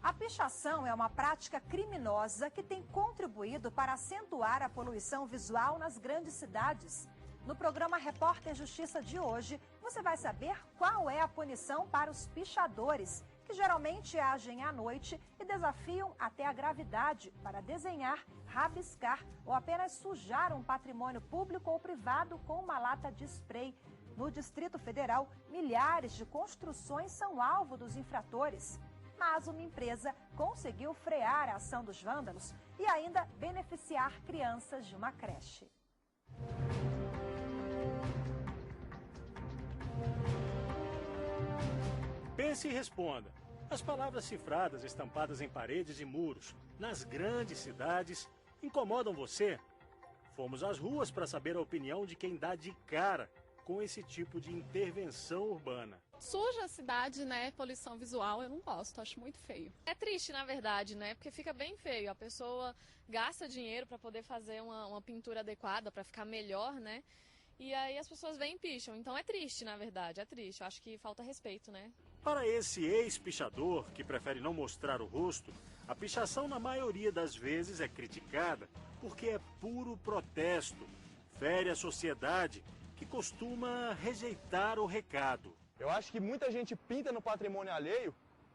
A pichação é uma prática criminosa que tem contribuído para acentuar a poluição visual nas grandes cidades. No programa Repórter Justiça de hoje, você vai saber qual é a punição para os pichadores, que geralmente agem à noite e desafiam até a gravidade para desenhar, rabiscar ou apenas sujar um patrimônio público ou privado com uma lata de spray. No Distrito Federal, milhares de construções são alvo dos infratores. Mas uma empresa conseguiu frear a ação dos vândalos e ainda beneficiar crianças de uma creche. Pense e responda. As palavras cifradas estampadas em paredes e muros, nas grandes cidades, incomodam você? Fomos às ruas para saber a opinião de quem dá de cara com esse tipo de intervenção urbana. Suja a cidade, né? Poluição visual, eu não gosto, acho muito feio. É triste, na verdade, né? Porque fica bem feio. A pessoa gasta dinheiro para poder fazer uma pintura adequada, para ficar melhor, né? E aí as pessoas vêm e picham. Então é triste, na verdade, é triste. Eu acho que falta respeito, né? Para esse ex-pichador, que prefere não mostrar o rosto, a pichação na maioria das vezes é criticada porque é puro protesto, fere a sociedade que costuma rejeitar o recado. Eu acho que muita gente pinta no patrimônio alheio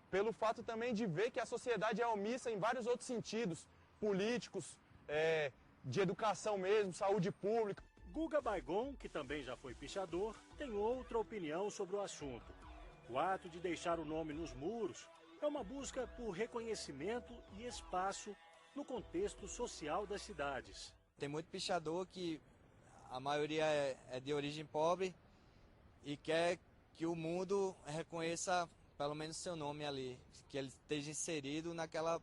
pelo fato também de ver que a sociedade é omissa em vários outros sentidos, políticos, de educação mesmo, saúde pública. Guga Baygon, que também já foi pichador, tem outra opinião sobre o assunto. O ato de deixar o nome nos muros é uma busca por reconhecimento e espaço no contexto social das cidades. Tem muito pichador que a maioria é de origem pobre e quer que o mundo reconheça pelo menos seu nome ali, que ele esteja inserido naquela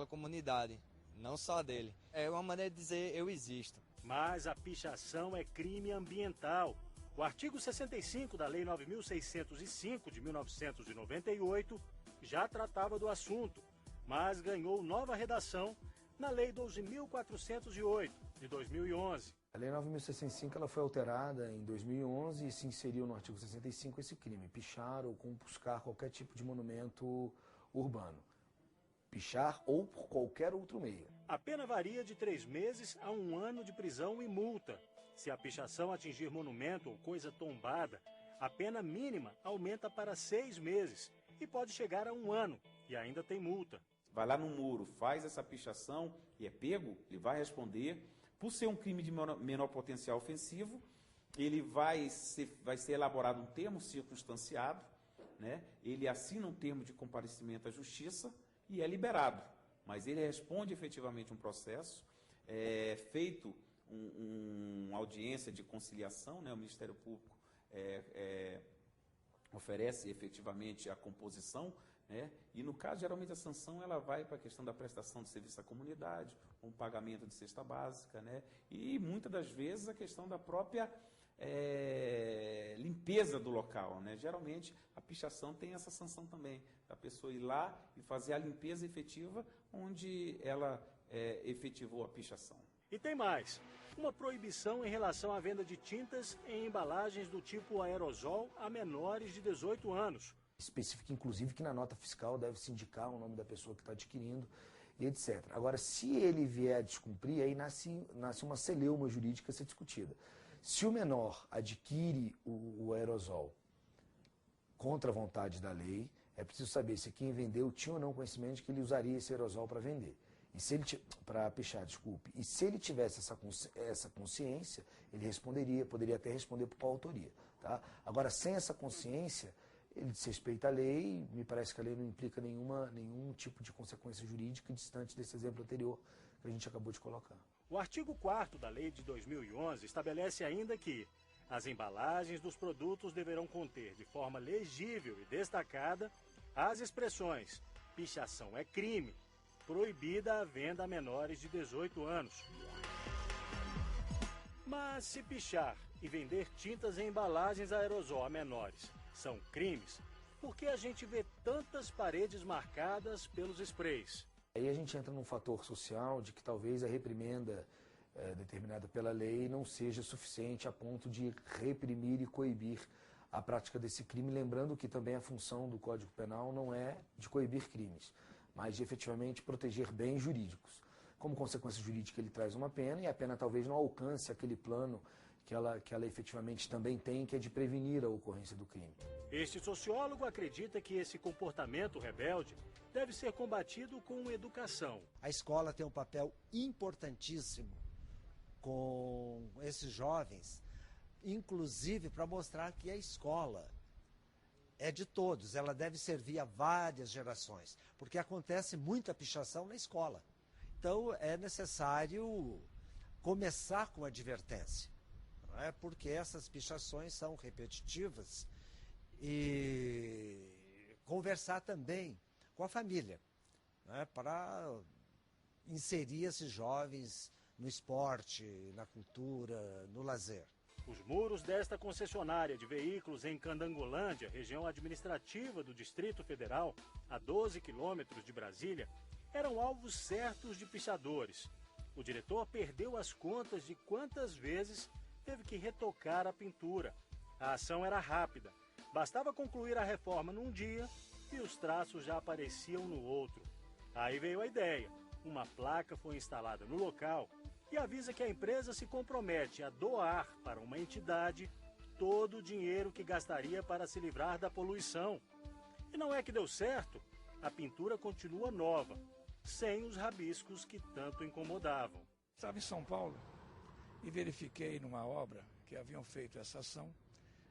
comunidade, não só dele. É uma maneira de dizer eu existo. Mas a pichação é crime ambiental. O artigo 65 da Lei 9.605 de 1998 já tratava do assunto, mas ganhou nova redação na Lei 12.408 de 2011. A Lei 9.605 ela foi alterada em 2011 e se inseriu no artigo 65 esse crime, pichar ou compuscar qualquer tipo de monumento urbano. Pichar ou por qualquer outro meio. A pena varia de 3 meses a 1 ano de prisão e multa. Se a pichação atingir monumento ou coisa tombada, a pena mínima aumenta para 6 meses e pode chegar a 1 ano e ainda tem multa. Vai lá no muro, faz essa pichação e é pego, ele vai responder. Por ser um crime de menor potencial ofensivo, ele vai ser elaborado um termo circunstanciado, né? Ele assina um termo de comparecimento à justiça e é liberado. Mas ele responde efetivamente um processo, é feito uma audiência de conciliação, né? O Ministério Público oferece efetivamente a composição, né? E no caso, geralmente a sanção ela vai para a questão da prestação de serviço à comunidade, um pagamento de cesta básica, né? E muitas das vezes a questão da própria limpeza do local, né? Geralmente a pichação tem essa sanção também, da pessoa ir lá e fazer a limpeza efetiva onde ela efetivou a pichação. E tem mais, uma proibição em relação à venda de tintas em embalagens do tipo aerosol a menores de 18 anos. Especifica, inclusive, que na nota fiscal deve se indicar o nome da pessoa que está adquirindo e etc. Agora, se ele vier a descumprir, aí nasce uma celeuma jurídica a ser discutida. Se o menor adquire o aerosol contra a vontade da lei, é preciso saber se quem vendeu tinha ou não conhecimento de que ele usaria esse aerosol para vender. E se ele para pichar, desculpe. E se ele tivesse essa consciência, ele poderia até responder por coautoria, tá? Agora, sem essa consciência, ele desrespeita a lei, me parece que a lei não implica nenhum tipo de consequência jurídica distante desse exemplo anterior que a gente acabou de colocar. O artigo 4º da Lei de 2011 estabelece ainda que as embalagens dos produtos deverão conter, de forma legível e destacada, as expressões pichação é crime, proibida a venda a menores de 18 anos. Mas se pichar e vender tintas em embalagens aerosol a menores são crimes, por que a gente vê tantas paredes marcadas pelos sprays? Aí a gente entra num fator social de que talvez a reprimenda determinada pela lei não seja suficiente a ponto de reprimir e coibir a prática desse crime, lembrando que também a função do Código Penal não é de coibir crimes, mas de efetivamente proteger bens jurídicos. Como consequência jurídica, ele traz uma pena, e a pena talvez não alcance aquele plano que ela efetivamente também tem, que é de prevenir a ocorrência do crime. Este sociólogo acredita que esse comportamento rebelde deve ser combatido com educação. A escola tem um papel importantíssimo com esses jovens, inclusive para mostrar que a escola é de todos, ela deve servir a várias gerações, porque acontece muita pichação na escola. Então é necessário começar com advertência, não é? Porque essas pichações são repetitivas, e conversar também com a família, não é? Para inserir esses jovens no esporte, na cultura, no lazer. Os muros desta concessionária de veículos em Candangolândia, região administrativa do Distrito Federal, a 12 quilômetros de Brasília, eram alvos certos de pichadores. O diretor perdeu as contas de quantas vezes teve que retocar a pintura. A ação era rápida. Bastava concluir a reforma num dia e os traços já apareciam no outro. Aí veio a ideia. Uma placa foi instalada no local e avisa que a empresa se compromete a doar para uma entidade todo o dinheiro que gastaria para se livrar da poluição. E não é que deu certo, a pintura continua nova, sem os rabiscos que tanto incomodavam. Estava em São Paulo e verifiquei numa obra que haviam feito essa ação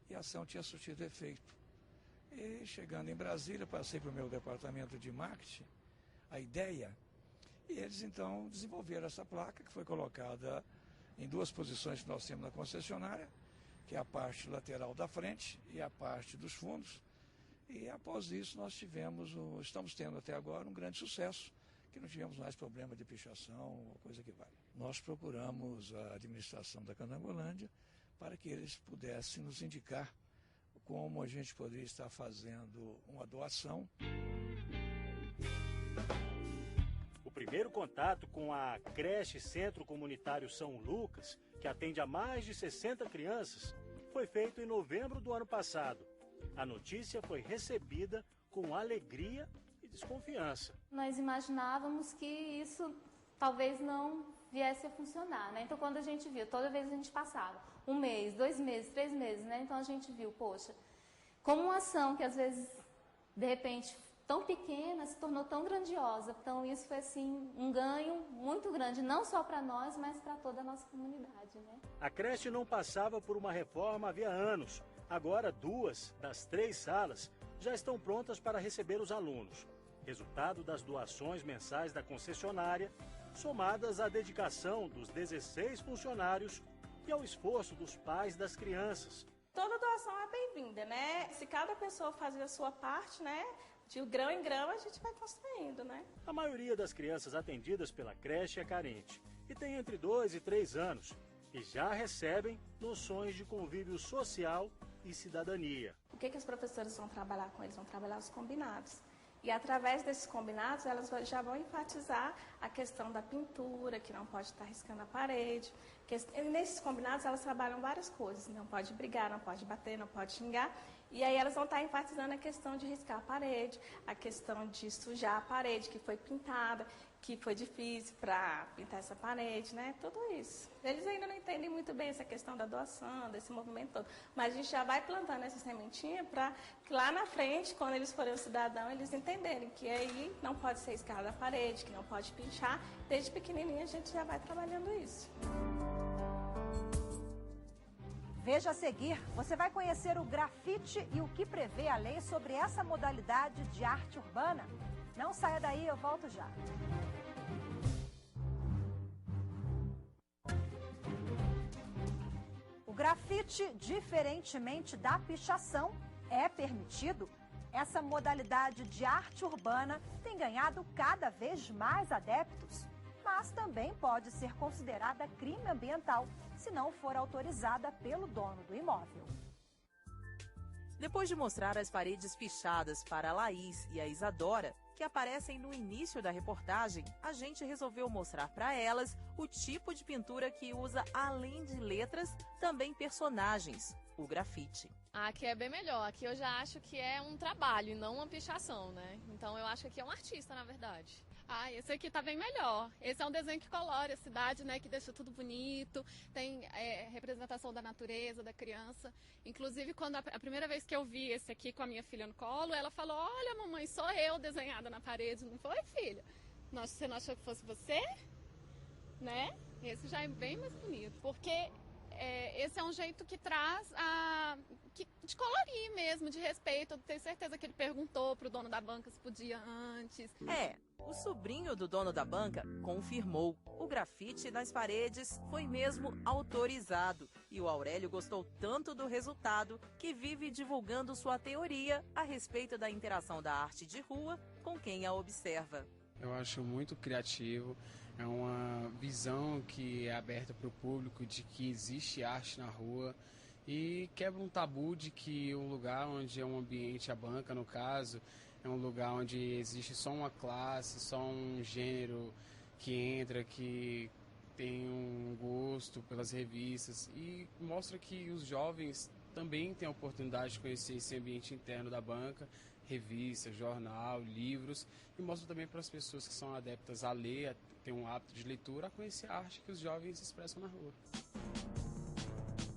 e a ação tinha surtido efeito. E chegando em Brasília, passei para o meu departamento de marketing a ideia, e eles então desenvolveram essa placa que foi colocada em duas posições que nós temos na concessionária, que é a parte lateral da frente e a parte dos fundos. E após isso nós estamos tendo até agora um grande sucesso, que não tivemos mais problema de pichação ou coisa que vale. Nós procuramos a administração da Candangolândia para que eles pudessem nos indicar como a gente poderia estar fazendo uma doação. O primeiro contato com a creche Centro Comunitário São Lucas, que atende a mais de 60 crianças, foi feito em novembro do ano passado. A notícia foi recebida com alegria e desconfiança. Nós imaginávamos que isso talvez não viesse a funcionar, né? Então, quando a gente viu, toda vez a gente passava, 1 mês, 2 meses, 3 meses, né? Então, a gente viu, poxa, como uma ação que às vezes, de repente, tão pequena, se tornou tão grandiosa. Então, isso foi, assim, um ganho muito grande, não só para nós, mas para toda a nossa comunidade, né? A creche não passava por uma reforma havia anos. Agora, 2 das 3 salas já estão prontas para receber os alunos. Resultado das doações mensais da concessionária, somadas à dedicação dos 16 funcionários e ao esforço dos pais das crianças. Toda doação é bem-vinda, né? Se cada pessoa fazer a sua parte, né? De grão em grão a gente vai construindo, né? A maioria das crianças atendidas pela creche é carente e tem entre 2 e 3 anos e já recebem noções de convívio social e cidadania. O que os professores vão trabalhar com eles? Vão trabalhar os combinados. E através desses combinados, elas já vão enfatizar a questão da pintura, que não pode estar riscando a parede. E nesses combinados, elas trabalham várias coisas. Não pode brigar, não pode bater, não pode xingar. E aí elas vão estar enfatizando a questão de riscar a parede, a questão de sujar a parede que foi pintada, que foi difícil para pintar essa parede, né? Tudo isso. Eles ainda não entendem muito bem essa questão da doação, desse movimento todo. Mas a gente já vai plantando essa sementinha para que lá na frente, quando eles forem um cidadão, eles entenderem que aí não pode ser escada a parede, que não pode pinchar. Desde pequenininha a gente já vai trabalhando isso. Veja a seguir, você vai conhecer o grafite e o que prevê a lei sobre essa modalidade de arte urbana. Não saia daí, eu volto já. O grafite, diferentemente da pichação, é permitido. Essa modalidade de arte urbana tem ganhado cada vez mais adeptos, mas também pode ser considerada crime ambiental se não for autorizada pelo dono do imóvel. Depois de mostrar as paredes pichadas para a Laís e a Isadora, que aparecem no início da reportagem, a gente resolveu mostrar para elas o tipo de pintura que usa, além de letras, também personagens, o grafite. Aqui é bem melhor, aqui eu já acho que é um trabalho e não uma pichação, né? Então eu acho que aqui é um artista, na verdade. Esse aqui tá bem melhor. Esse é um desenho que colore a cidade, né? Que deixa tudo bonito. Tem representação da natureza, da criança. Inclusive, quando a primeira vez que eu vi esse aqui com a minha filha no colo, ela falou: olha, mamãe, sou eu desenhada na parede. Não foi, filha? Você não achou que fosse você? Né? Esse já é bem mais bonito. Porque esse é um jeito que traz de colorir mesmo, de respeito. Eu tenho certeza que ele perguntou pro dono da banca se podia antes. O sobrinho do dono da banca confirmou. O grafite nas paredes foi mesmo autorizado. E o Aurélio gostou tanto do resultado que vive divulgando sua teoria a respeito da interação da arte de rua com quem a observa. Eu acho muito criativo. É uma visão que é aberta para o público de que existe arte na rua e quebra um tabu de que um lugar onde é um ambiente, a banca no caso, é um lugar onde existe só uma classe, só um gênero que entra, que tem um gosto pelas revistas e mostra que os jovens também têm a oportunidade de conhecer esse ambiente interno da banca, revista, jornal, livros, e mostra também para as pessoas que são adeptas a ler, a ter um hábito de leitura, a conhecer a arte que os jovens expressam na rua.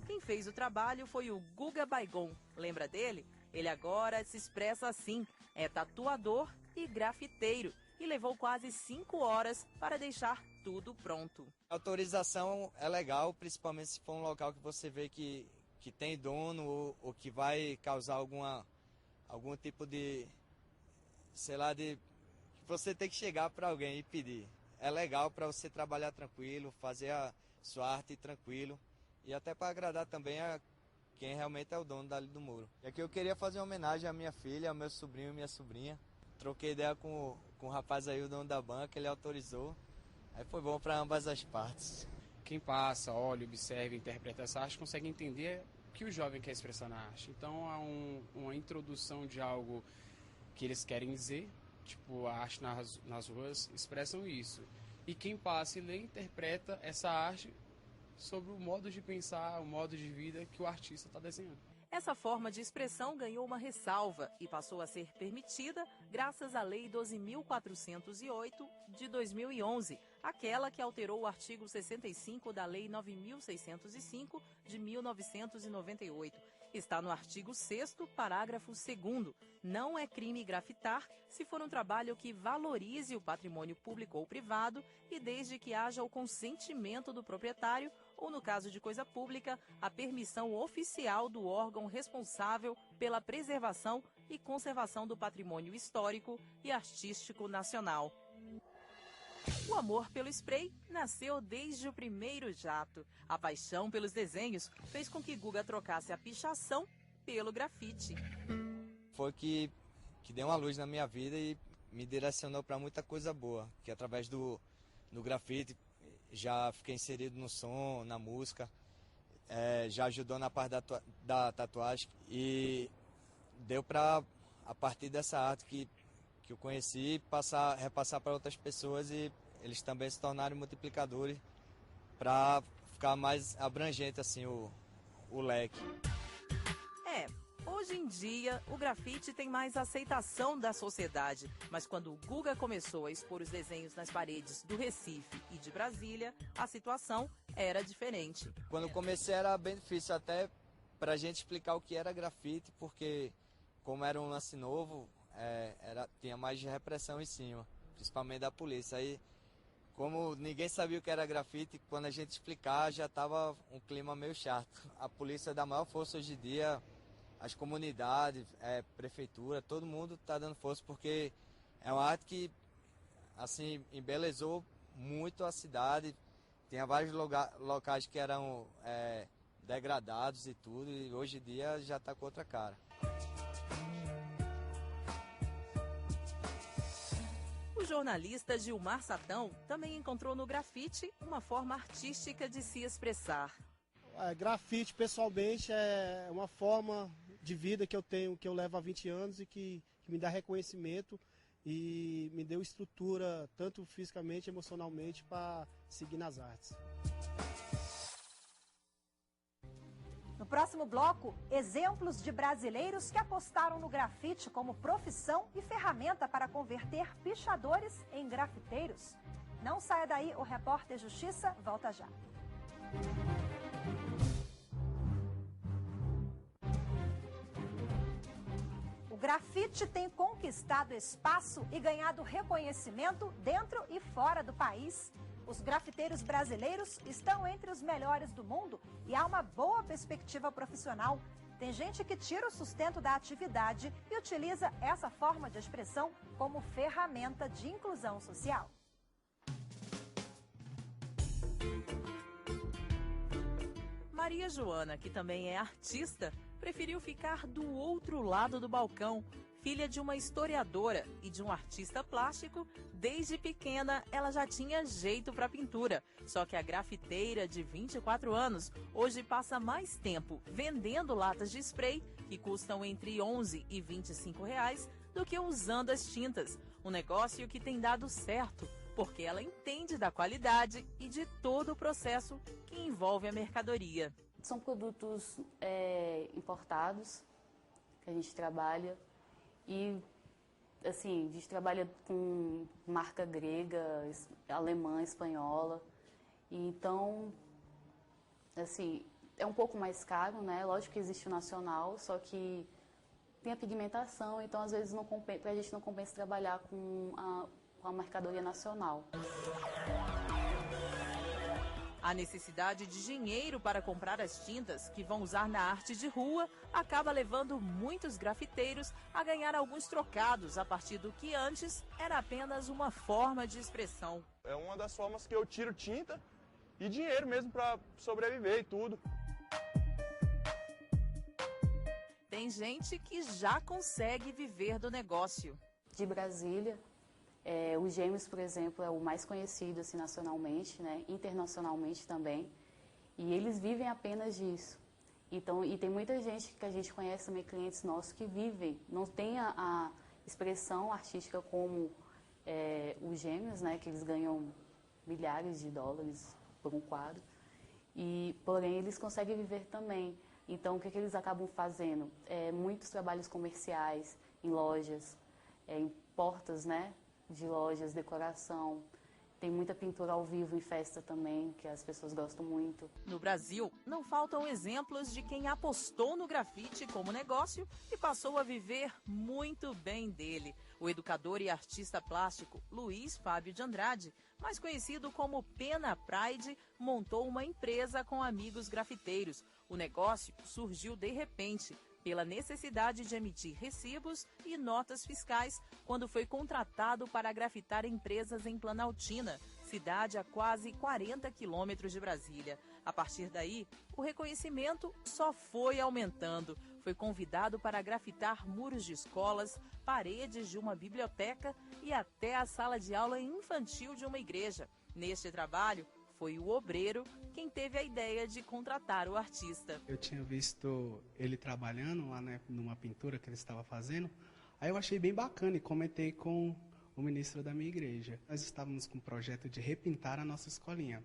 Quem fez o trabalho foi o Guga Baygon. Lembra dele? Ele agora se expressa assim, é tatuador e grafiteiro e levou quase 5 horas para deixar tudo pronto. A autorização é legal, principalmente se for um local que você vê que tem dono ou que vai causar algum tipo de, sei lá, de você ter que chegar para alguém e pedir. É legal para você trabalhar tranquilo, fazer a sua arte tranquilo e até para agradar também a quem realmente é o dono dali do muro. E aqui eu queria fazer uma homenagem à minha filha, ao meu sobrinho e minha sobrinha. Troquei ideia com o rapaz aí, o dono da banca, ele autorizou. Aí foi bom para ambas as partes. Quem passa, olha, observa, interpreta essa arte, consegue entender o que o jovem quer expressar na arte. Então há uma introdução de algo que eles querem dizer, tipo a arte nas ruas expressam isso. E quem passa e lê interpreta essa arte sobre o modo de pensar, o modo de vida que o artista está desenhando. Essa forma de expressão ganhou uma ressalva e passou a ser permitida graças à Lei 12.408 de 2011, aquela que alterou o artigo 65 da Lei 9.605 de 1998. Está no artigo 6º, parágrafo 2º. Não é crime grafitar se for um trabalho que valorize o patrimônio público ou privado e desde que haja o consentimento do proprietário ou, no caso de coisa pública, a permissão oficial do órgão responsável pela preservação e conservação do patrimônio histórico e artístico nacional. O amor pelo spray nasceu desde o primeiro jato. A paixão pelos desenhos fez com que Guga trocasse a pichação pelo grafite. Foi que deu uma luz na minha vida e me direcionou para muita coisa boa, que através do grafite já fiquei inserido no som, na música, já ajudou na parte da tatuagem e deu para, a partir dessa arte que eu conheci, repassar para outras pessoas e eles também se tornaram multiplicadores para ficar mais abrangente assim o leque. Hoje em dia, o grafite tem mais aceitação da sociedade, mas quando o Guga começou a expor os desenhos nas paredes do Recife e de Brasília, a situação era diferente. Quando comecei era bem difícil até para a gente explicar o que era grafite, porque como era um lance novo, tinha mais de repressão em cima, principalmente da polícia. Aí, como ninguém sabia o que era grafite, quando a gente explicar já estava um clima meio chato. A polícia dá maior força hoje em dia, as comunidades, prefeitura, todo mundo está dando força porque é uma arte que assim, embelezou muito a cidade. Tinha vários locais que eram degradados e tudo, e hoje em dia já está com outra cara. O jornalista Gilmar Satão também encontrou no grafite uma forma artística de se expressar. Grafite, pessoalmente, é uma forma de vida que eu tenho, que eu levo há 20 anos e que me dá reconhecimento e me deu estrutura, tanto fisicamente, emocionalmente, para seguir nas artes. No próximo bloco, exemplos de brasileiros que apostaram no grafite como profissão e ferramenta para converter pichadores em grafiteiros. Não saia daí, o Repórter Justiça volta já. O grafite tem conquistado espaço e ganhado reconhecimento dentro e fora do país. Os grafiteiros brasileiros estão entre os melhores do mundo e há uma boa perspectiva profissional. Tem gente que tira o sustento da atividade e utiliza essa forma de expressão como ferramenta de inclusão social. Maria Joana, que também é artista, preferiu ficar do outro lado do balcão. Filha de uma historiadora e de um artista plástico, desde pequena ela já tinha jeito para pintura. Só que a grafiteira de 24 anos hoje passa mais tempo vendendo latas de spray, que custam entre R$11 e R$25, do que usando as tintas. Um negócio que tem dado certo, porque ela entende da qualidade e de todo o processo que envolve a mercadoria. São produtos importados que a gente trabalha. E, assim, a gente trabalha com marca grega, alemã, espanhola. E, então, assim, é um pouco mais caro, né? Lógico que existe o nacional, só que tem a pigmentação, então às vezes pra gente não compensa trabalhar com a mercadoria nacional. A necessidade de dinheiro para comprar as tintas que vão usar na arte de rua acaba levando muitos grafiteiros a ganhar alguns trocados a partir do que antes era apenas uma forma de expressão. É uma das formas que eu tiro tinta e dinheiro mesmo para sobreviver e tudo. Tem gente que já consegue viver do negócio. De Brasília. Os Gêmeos, por exemplo, é o mais conhecido assim, nacionalmente, né? Internacionalmente também. E eles vivem apenas disso. Então, e tem muita gente que a gente conhece também, clientes nossos, que vivem, não tem a expressão artística como os Gêmeos, né? Que eles ganham milhares de dólares por um quadro. Porém, eles conseguem viver também. Então, o que eles acabam fazendo? Muitos trabalhos comerciais em lojas, em portas, né? De lojas, decoração. Tem muita pintura ao vivo em festa também, que as pessoas gostam muito. No Brasil, não faltam exemplos de quem apostou no grafite como negócio e passou a viver muito bem dele. O educador e artista plástico Luiz Fábio de Andrade, mais conhecido como Pena Pride, montou uma empresa com amigos grafiteiros. O negócio surgiu de repente, pela necessidade de emitir recibos e notas fiscais quando foi contratado para grafitar empresas em Planaltina, cidade a quase 40 quilômetros de Brasília. A partir daí, o reconhecimento só foi aumentando. Foi convidado para grafitar muros de escolas, paredes de uma biblioteca e até a sala de aula infantil de uma igreja. Neste trabalho, foi o obreiro quem teve a ideia de contratar o artista. Eu tinha visto ele trabalhando lá, né, numa pintura que ele estava fazendo, aí eu achei bem bacana e comentei com o ministro da minha igreja. Nós estávamos com um projeto de repintar a nossa escolinha.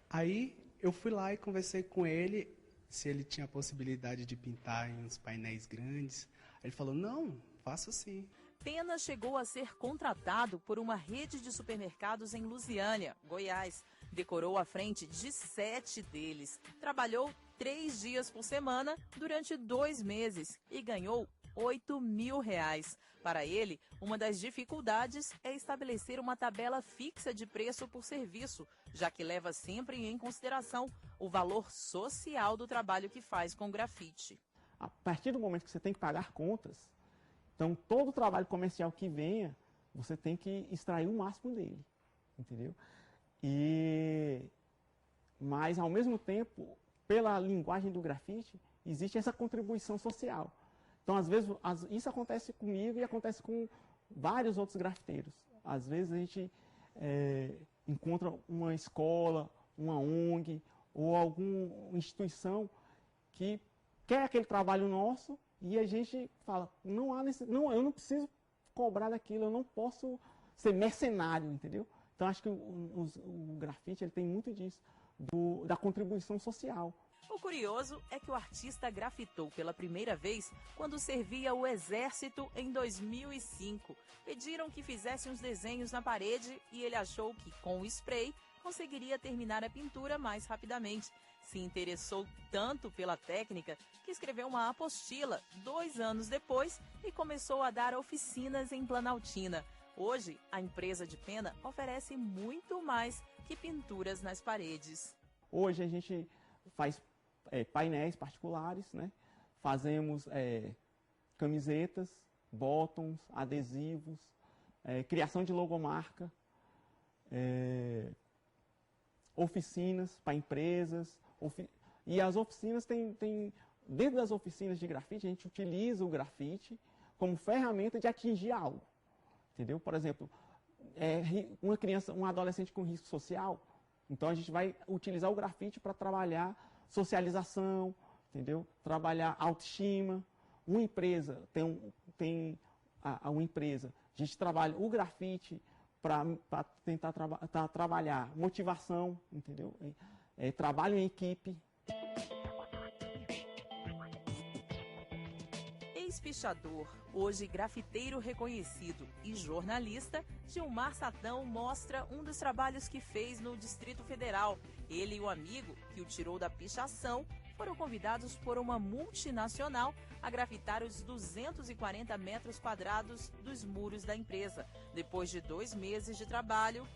Aí eu fui lá e conversei com ele se ele tinha a possibilidade de pintar em uns painéis grandes. Aí ele falou, não, faço sim. Pena chegou a ser contratado por uma rede de supermercados em Lusiânia, Goiás. Decorou a frente de 7 deles. Trabalhou 3 dias por semana durante 2 meses e ganhou R$8.000. Para ele, uma das dificuldades é estabelecer uma tabela fixa de preço por serviço, já que leva sempre em consideração o valor social do trabalho que faz com grafite. A partir do momento que você tem que pagar contas, então todo o trabalho comercial que venha, você tem que extrair o máximo dele, entendeu? Mas, ao mesmo tempo, pela linguagem do grafite, existe essa contribuição social. Então, às vezes, isso acontece comigo e acontece com vários outros grafiteiros. Às vezes, a gente encontra uma escola, uma ONG ou alguma instituição que quer aquele trabalho nosso E a gente fala, eu não preciso cobrar daquilo, eu não posso ser mercenário, entendeu? Então acho que o grafite ele tem muito disso, da contribuição social. O curioso é que o artista grafitou pela primeira vez quando servia o Exército em 2005. Pediram que fizesse uns desenhos na parede e ele achou que, com o spray, conseguiria terminar a pintura mais rapidamente. Se interessou tanto pela técnica que escreveu uma apostila 2 anos depois e começou a dar oficinas em Planaltina. Hoje, a empresa de pena oferece muito mais que pinturas nas paredes. Hoje a gente faz painéis particulares, né? Fazemos camisetas, bottoms, adesivos, criação de logomarca, oficinas para empresas. E as oficinas dentro das oficinas de grafite, a gente utiliza o grafite como ferramenta de atingir algo. Entendeu? Por exemplo, uma criança, um adolescente com risco social, então a gente vai utilizar o grafite para trabalhar socialização, entendeu? Trabalhar autoestima. Uma empresa uma empresa, a gente trabalha o grafite para tentar trabalhar motivação, entendeu? Trabalho em equipe. Ex-pichador, hoje grafiteiro reconhecido e jornalista, Gilmar Satão mostra um dos trabalhos que fez no Distrito Federal. Ele e o amigo, que o tirou da pichação, foram convidados por uma multinacional a grafitar os 240 metros quadrados dos muros da empresa. Depois de 2 meses de trabalho,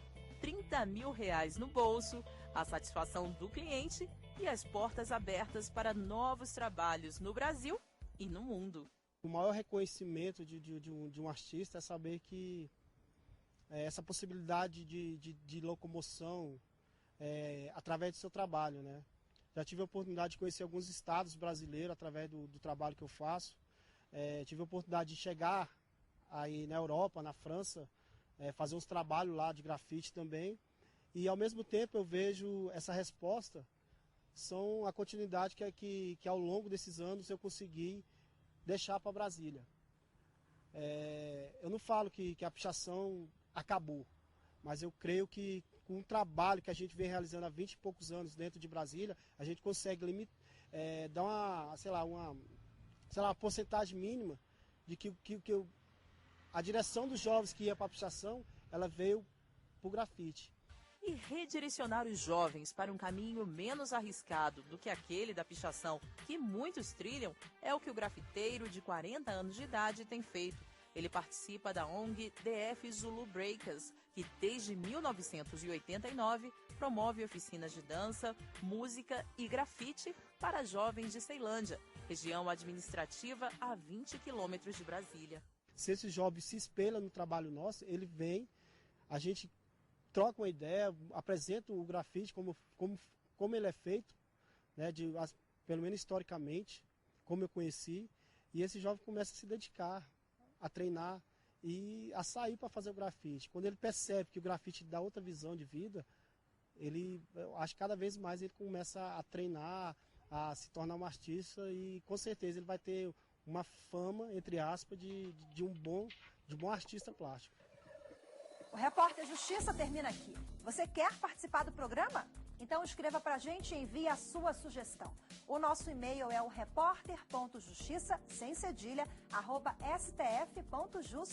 R$30 mil no bolso, a satisfação do cliente e as portas abertas para novos trabalhos no Brasil e no mundo. O maior reconhecimento de um artista é saber que essa possibilidade de locomoção através do seu trabalho, né? Já tive a oportunidade de conhecer alguns estados brasileiros através do trabalho que eu faço. Tive a oportunidade de chegar aí na Europa, na França, fazer uns trabalhos lá de grafite também. E ao mesmo tempo eu vejo essa resposta, são a continuidade que ao longo desses anos eu consegui deixar para Brasília. Eu não falo que a pichação acabou, mas eu creio que com o trabalho que a gente vem realizando há 20 e poucos anos dentro de Brasília, a gente consegue dar uma porcentagem mínima de que a direção dos jovens que ia para a pichação, ela veio para o grafite. E redirecionar os jovens para um caminho menos arriscado do que aquele da pichação que muitos trilham é o que o grafiteiro de 40 anos de idade tem feito. Ele participa da ONG DF Zulu Breakers, que desde 1989 promove oficinas de dança, música e grafite para jovens de Ceilândia, região administrativa a 20 quilômetros de Brasília. Se esse jovem se espelha no trabalho nosso, ele vem, a gente troca uma ideia, apresenta o grafite como ele é feito, né, pelo menos historicamente, como eu conheci, e esse jovem começa a se dedicar, a treinar e a sair para fazer o grafite. Quando ele percebe que o grafite dá outra visão de vida, eu acho que cada vez mais ele começa a treinar, a se tornar um artista e com certeza ele vai ter uma fama, entre aspas, de um bom artista plástico. O Repórter Justiça termina aqui. Você quer participar do programa? Então escreva pra gente e envie a sua sugestão. O nosso e-mail é o repórter.justiça, sem cedilha, @stf.jus.br.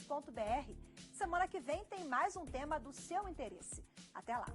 Semana que vem tem mais um tema do seu interesse. Até lá!